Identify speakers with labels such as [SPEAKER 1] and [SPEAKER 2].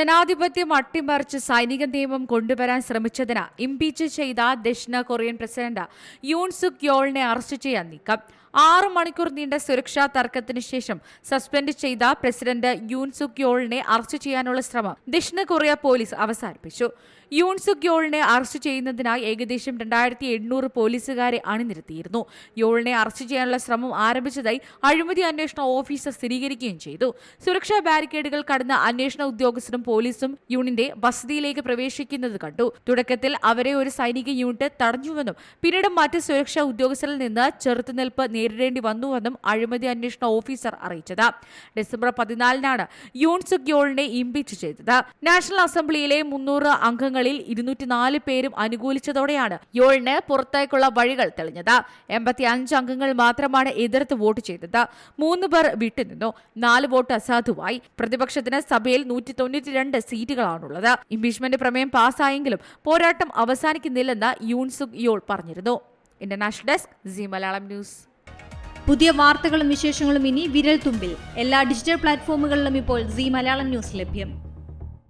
[SPEAKER 1] ജനാധിപത്യം അട്ടിമറിച്ച് സൈനിക നിയമം കൊണ്ടുവരാൻ ശ്രമിച്ചതിന് ഇംപീച്ച് ചെയ്ത ദക്ഷിണ കൊറിയൻ പ്രസിഡന്റ് യൂൺ സുക് യോളിനെ അറസ്റ്റ് ചെയ്യാൻ നീക്കം. 6 മണിക്കൂർ നീണ്ട സുരക്ഷാ തർക്കത്തിന് ശേഷം സസ്പെൻഡ് ചെയ്ത പ്രസിഡന്റ് യൂൺ സുക് യോളിനെ അറസ്റ്റ് ചെയ്യാനുള്ള ശ്രമം ദക്ഷിണ കൊറിയ പോലീസ് അവസാനിപ്പിച്ചു. യൂൺ സുക് യോളിനെ അറസ്റ്റ് ചെയ്യുന്നതിനായി ഏകദേശം 2800 പോലീസുകാരെ അണിനിരത്തിയിരുന്നു. യോളിനെ അറസ്റ്റ് ചെയ്യാനുള്ള ശ്രമം ആരംഭിച്ചതായി അഴിമതി അന്വേഷണ ഓഫീസർ സ്ഥിരീകരിക്കുകയും ചെയ്തു. സുരക്ഷാ ബാരിക്കേഡുകൾ കടന്ന അന്വേഷണ ഉദ്യോഗസ്ഥരും പോലീസും യൂണിന്റെ വസതിയിലേക്ക് പ്രവേശിക്കുന്നത് കണ്ടു. തുടക്കത്തിൽ അവരെ ഒരു സൈനിക യൂണിറ്റ് തടഞ്ഞുവെന്നും പിന്നീട് മറ്റ് സുരക്ഷാ ഉദ്യോഗസ്ഥരിൽ നിന്ന് ചെറുത്തുനിൽപ്പ് നേരിടേണ്ടി വന്നുവെന്നും അഴിമതി അന്വേഷണ ഓഫീസർ അറിയിച്ചത്. ഡിസംബർ 14-നാണ് യൂൺ സുക് യോളിനെ ഇംപീച്ച് ചെയ്തത്. നാഷണൽ അസംബ്ലിയിലെ 300 അംഗങ്ങളിൽ 204 പേരും അനുകൂലിച്ചതോടെയാണ് യോളിന് പുറത്തേക്കുള്ള വഴികൾ തെളിഞ്ഞത്. 85 അംഗങ്ങൾ മാത്രമാണ് എതിർത്ത് വോട്ട് ചെയ്തത്. 3 പേർ വിട്ടുനിന്നു. 4 വോട്ട് അസാധുവായി. പ്രതിപക്ഷത്തിന് സഭയിൽ 192 സീറ്റുകളാണുള്ളത്. ഇംപീച്ച്മെന്റ് പ്രമേയം പാസ്സായെങ്കിലും പോരാട്ടം അവസാനിക്കുന്നില്ലെന്ന് യൂൺ സുക് യോൾ പറഞ്ഞിരുന്നു. International desk, Zee Malayalam news.
[SPEAKER 2] പുതിയ വാർത്തകളും വിശേഷങ്ങളും ഇനി വിരൽ തുമ്പിൽ. എല്ലാ ഡിജിറ്റൽ പ്ലാറ്റ്ഫോമുകളിലും ഇപ്പോൾ സീ മലയാളം ന്യൂസ് ലഭ്യം.